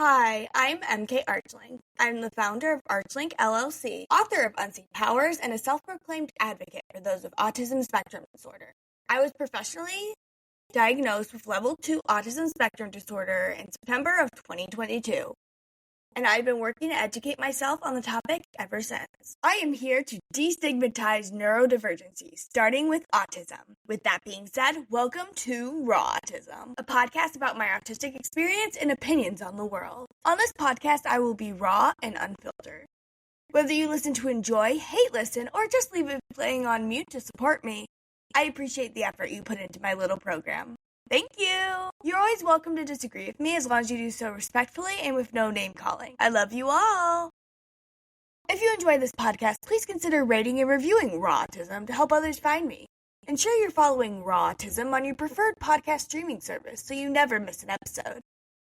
Hi, I'm EmKay Archlink. I'm the founder of Archlink LLC, author of Unseen Powers, and a self-proclaimed advocate for those with autism spectrum disorder. I was professionally diagnosed with level 2 autism spectrum disorder in September of 2022. And I've been working to educate myself on the topic ever since. I am here to destigmatize neurodivergency, starting with autism. With that being said, welcome to RAW-tism, a podcast about my autistic experience and opinions on the world. On this podcast, I will be raw and unfiltered. Whether you listen to enjoy, hate listen, or just leave it playing on mute to support me, I appreciate the effort you put into my little program. Thank you! You're always welcome to disagree with me as long as you do so respectfully and with no name calling. I love you all! If you enjoy this podcast, please consider rating and reviewing RAW-tism to help others find me. Ensure you're following RAW-tism on your preferred podcast streaming service so you never miss an episode.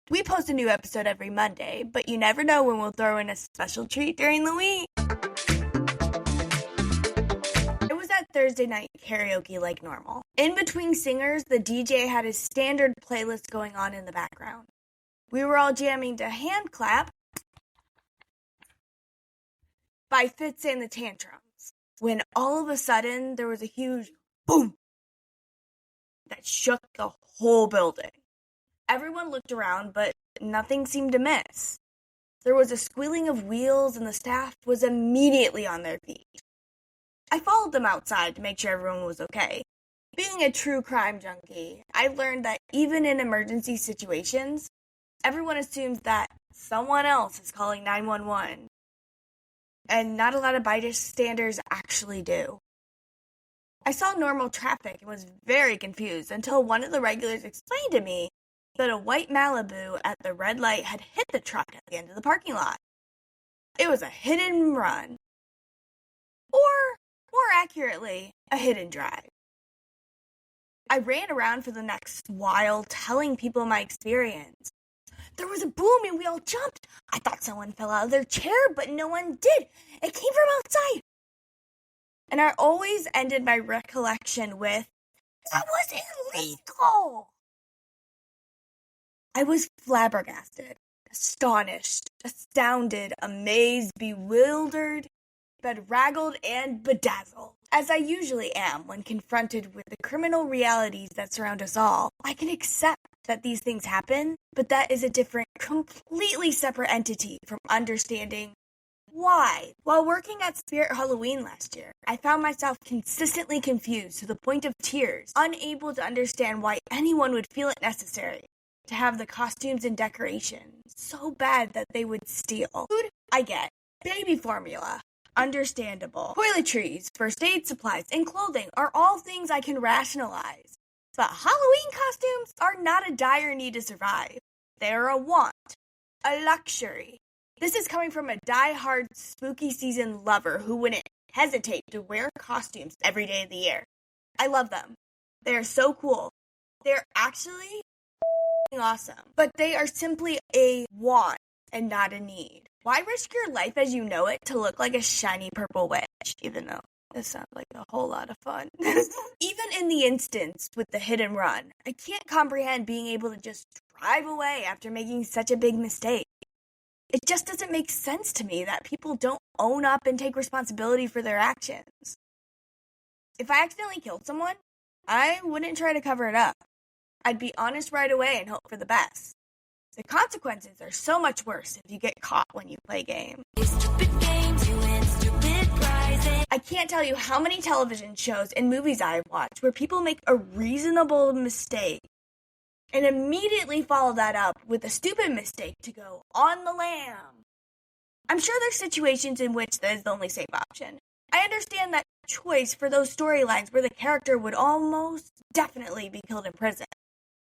We post a new episode every Monday, but you never know when we'll throw in a special treat during the week. Thursday night karaoke like normal. In between singers, the DJ had his standard playlist going on in the background. We were all jamming to Hand Clap by Fitz and the Tantrums, when all of a sudden there was a huge boom that shook the whole building. Everyone looked around, but nothing seemed to miss. There was a squealing of wheels and the staff was immediately on their feet. I followed them outside to make sure everyone was okay. Being a true crime junkie, I learned that even in emergency situations, everyone assumes that someone else is calling 911. And not a lot of bystanders actually do. I saw normal traffic and was very confused until one of the regulars explained to me that a white Malibu at the red light had hit the truck at the end of the parking lot. It was a hit and run. Or, more accurately, a hit and drive. I ran around for the next while telling people my experience. There was a boom and we all jumped. I thought someone fell out of their chair, but no one did. It came from outside. And I always ended my recollection with, "That was illegal!" I was flabbergasted, astonished, astounded, amazed, bewildered, bedraggled, and bedazzled. As I usually am when confronted with the criminal realities that surround us all, I can accept that these things happen, but that is a different, completely separate entity from understanding why. While working at Spirit Halloween last year, I found myself consistently confused to the point of tears, unable to understand why anyone would feel it necessary to have the costumes and decorations so bad that they would steal. Food, I get. Baby formula, understandable. Toiletries, first aid supplies, and clothing are all things I can rationalize. But Halloween costumes are not a dire need to survive. They are a want, a luxury. This is coming from a die-hard spooky season lover who wouldn't hesitate to wear costumes every day of the year. I love them. They are so cool. They're actually awesome. But they are simply a want and not a need. Why risk your life as you know it to look like a shiny purple witch, even though this sounds like a whole lot of fun? Even in the instance with the hit and run, I can't comprehend being able to just drive away after making such a big mistake. It just doesn't make sense to me that people don't own up and take responsibility for their actions. If I accidentally killed someone, I wouldn't try to cover it up. I'd be honest right away and hope for the best. The consequences are so much worse if you get caught when you play games. I can't tell you how many television shows and movies I've watched where people make a reasonable mistake and immediately follow that up with a stupid mistake to go on the lam. I'm sure there's situations in which that is the only safe option. I understand that choice for those storylines where the character would almost definitely be killed in prison.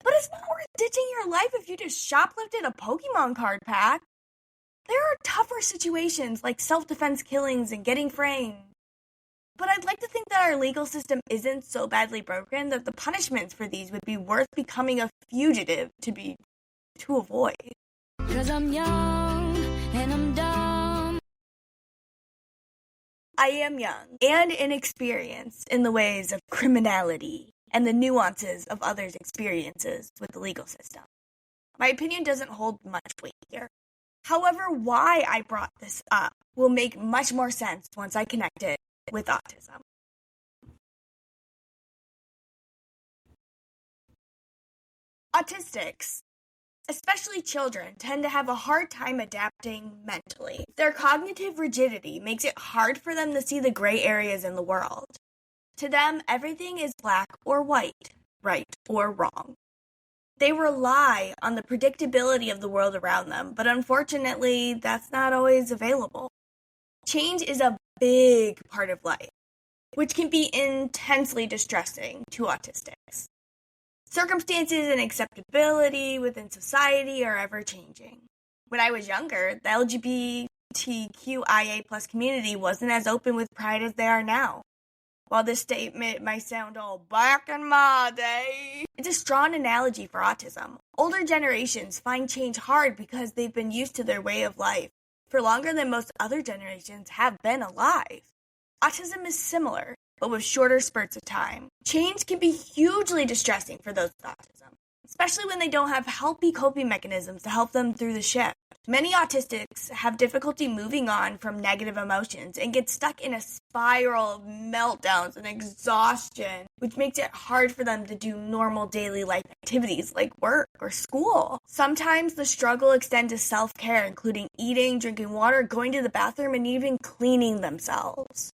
But it's not worth ditching your life if you just shoplifted a Pokemon card pack. There are tougher situations like self-defense killings and getting framed. But I'd like to think that our legal system isn't so badly broken that the punishments for these would be worth becoming a fugitive to avoid. 'Cause I'm young and I'm dumb. I am young and inexperienced in the ways of criminality and the nuances of others' experiences with the legal system. My opinion doesn't hold much weight here. However, why I brought this up will make much more sense once I connect it with autism. Autistics, especially children, tend to have a hard time adapting mentally. Their cognitive rigidity makes it hard for them to see the gray areas in the world. To them, everything is black or white, right or wrong. They rely on the predictability of the world around them, but unfortunately, that's not always available. Change is a big part of life, which can be intensely distressing to autistics. Circumstances and acceptability within society are ever-changing. When I was younger, the LGBTQIA+ community wasn't as open with pride as they are now. While this statement might sound all back in my day, it's a strong analogy for autism. Older generations find change hard because they've been used to their way of life for longer than most other generations have been alive. Autism is similar, but with shorter spurts of time. Change can be hugely distressing for those with autism, especially when they don't have healthy coping mechanisms to help them through the shift. Many autistics have difficulty moving on from negative emotions and get stuck in a spiral of meltdowns and exhaustion, which makes it hard for them to do normal daily life activities like work or school. Sometimes the struggle extends to self-care, including eating, drinking water, going to the bathroom, and even cleaning themselves.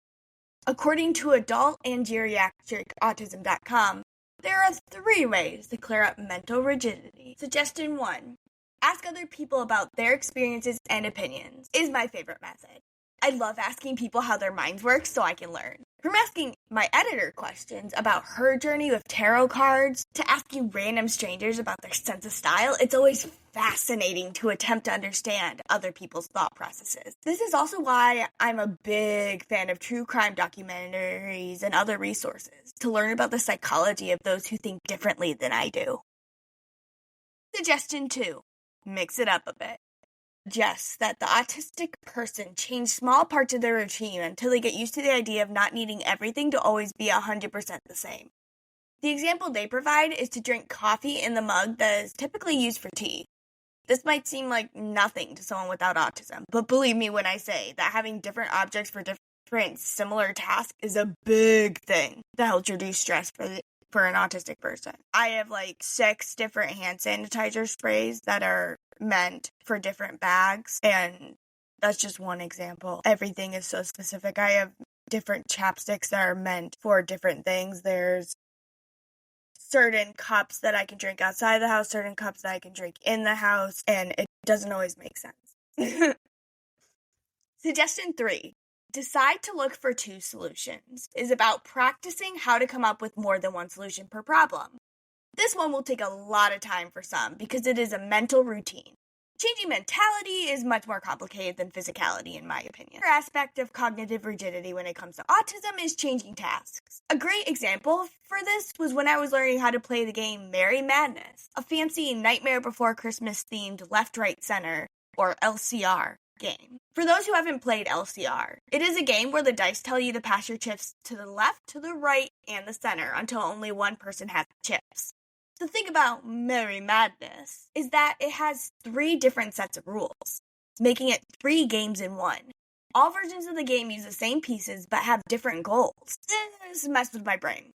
According to adult and geriatric autism.com, there are 3 ways to clear up mental rigidity. Suggestion 1. Ask other people about their experiences and opinions is my favorite method. I love asking people how their minds work so I can learn. From asking my editor questions about her journey with tarot cards to asking random strangers about their sense of style, it's always fascinating to attempt to understand other people's thought processes. This is also why I'm a big fan of true crime documentaries and other resources to learn about the psychology of those who think differently than I do. Suggestion 2. Mix it up a bit. Suggests that the autistic person change small parts of their routine until they get used to the idea of not needing everything to always be 100% the same. The example they provide is to drink coffee in the mug that is typically used for tea. This might seem like nothing to someone without autism, but believe me when I say that having different objects for different similar tasks is a big thing that helps reduce stress for an autistic person. I have 6 different hand sanitizer sprays that are meant for different bags, and that's just one example. Everything is so specific. I have different chapsticks that are meant for different things. There's certain cups that I can drink outside the house, certain cups that I can drink in the house, and it doesn't always make sense. Suggestion 3. Decide to look for 2 solutions is about practicing how to come up with more than one solution per problem. This one will take a lot of time for some because it is a mental routine. Changing mentality is much more complicated than physicality, in my opinion. Another aspect of cognitive rigidity when it comes to autism is changing tasks. A great example for this was when I was learning how to play the game Merry Madness, a fancy Nightmare Before Christmas themed left, right, center, or LCR game. For those who haven't played LCR, it is a game where the dice tell you to pass your chips to the left, to the right, and the center until only one person has chips. The thing about Merry Madness is that it has 3 different sets of rules, making it 3 games in one. All versions of the game use the same pieces but have different goals. This messed with my brain.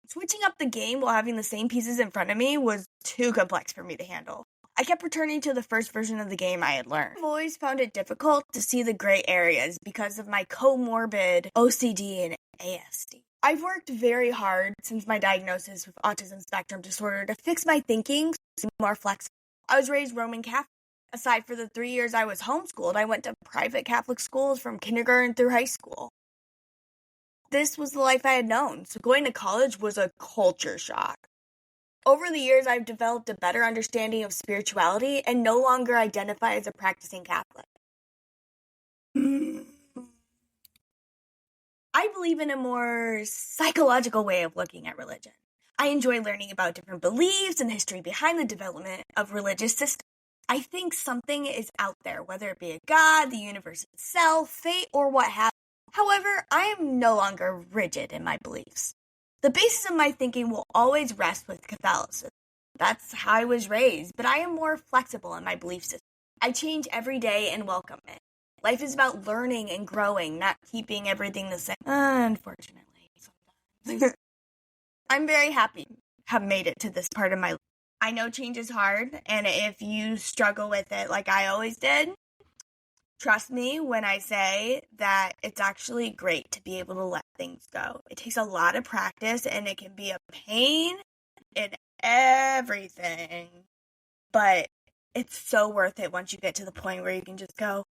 Switching up the game while having the same pieces in front of me was too complex for me to handle. I kept returning to the first version of the game I had learned. I've always found it difficult to see the gray areas because of my comorbid OCD and ASD. I've worked very hard since my diagnosis with autism spectrum disorder to fix my thinking so it's more flexible. I was raised Roman Catholic. Aside for the 3 years I was homeschooled, I went to private Catholic schools from kindergarten through high school. This was the life I had known, so going to college was a culture shock. Over the years, I've developed a better understanding of spirituality and no longer identify as a practicing Catholic. I believe in a more psychological way of looking at religion. I enjoy learning about different beliefs and history behind the development of religious systems. I think something is out there, whether it be a god, the universe itself, fate, or what have you. However, I am no longer rigid in my beliefs. The basis of my thinking will always rest with Catholicism. That's how I was raised, but I am more flexible in my belief system. I change every day and welcome it. Life is about learning and growing, not keeping everything the same. Unfortunately, sometimes. I'm very happy to have made it to this part of my life. I know change is hard, and if you struggle with it like I always did, trust me when I say that it's actually great to be able to let things go. It takes a lot of practice, and it can be a pain in everything, but it's so worth it once you get to the point where you can just go,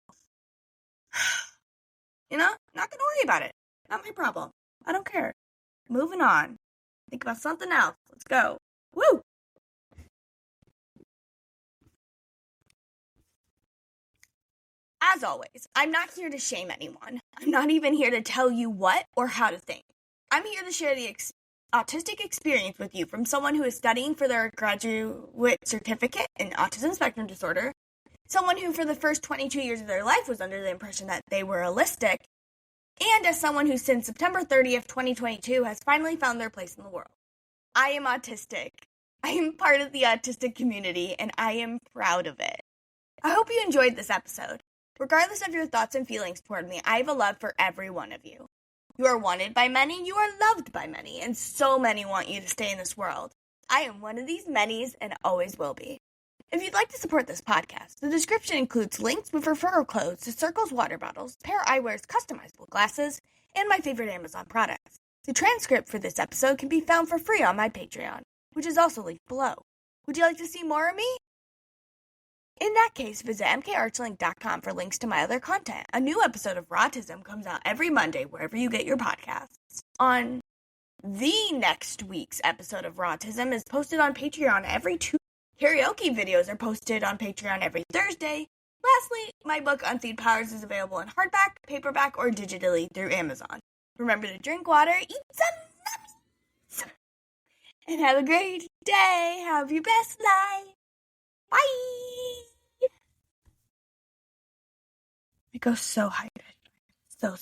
not gonna worry about it. Not my problem. I don't care. Moving on. Think about something else. Let's go. Woo! As always, I'm not here to shame anyone. I'm not even here to tell you what or how to think. I'm here to share the autistic experience with you from someone who is studying for their graduate certificate in autism spectrum disorder, someone who for the first 22 years of their life was under the impression that they were allistic, and as someone who since September 30th, 2022 has finally found their place in the world. I am autistic. I am part of the autistic community, and I am proud of it. I hope you enjoyed this episode. Regardless of your thoughts and feelings toward me, I have a love for every one of you. You are wanted by many, you are loved by many, and so many want you to stay in this world. I am one of these manys and always will be. If you'd like to support this podcast, the description includes links with referral codes to Circles water bottles, Pair Eyewear's customizable glasses, and my favorite Amazon products. The transcript for this episode can be found for free on my Patreon, which is also linked below. Would you like to see more of me? In that case, visit EmKayArchlink.com for links to my other content. A new episode of RAW-tism comes out every Monday wherever you get your podcasts. On the next week's episode of RAW-tism is posted on Patreon every Tuesday. Karaoke videos are posted on Patreon every Thursday. Lastly, my book Unseed Powers is available in hardback, paperback, or digitally through Amazon. Remember to drink water, eat some nuts, and have a great day. Have your best life. Bye! It goes so hydrated. So.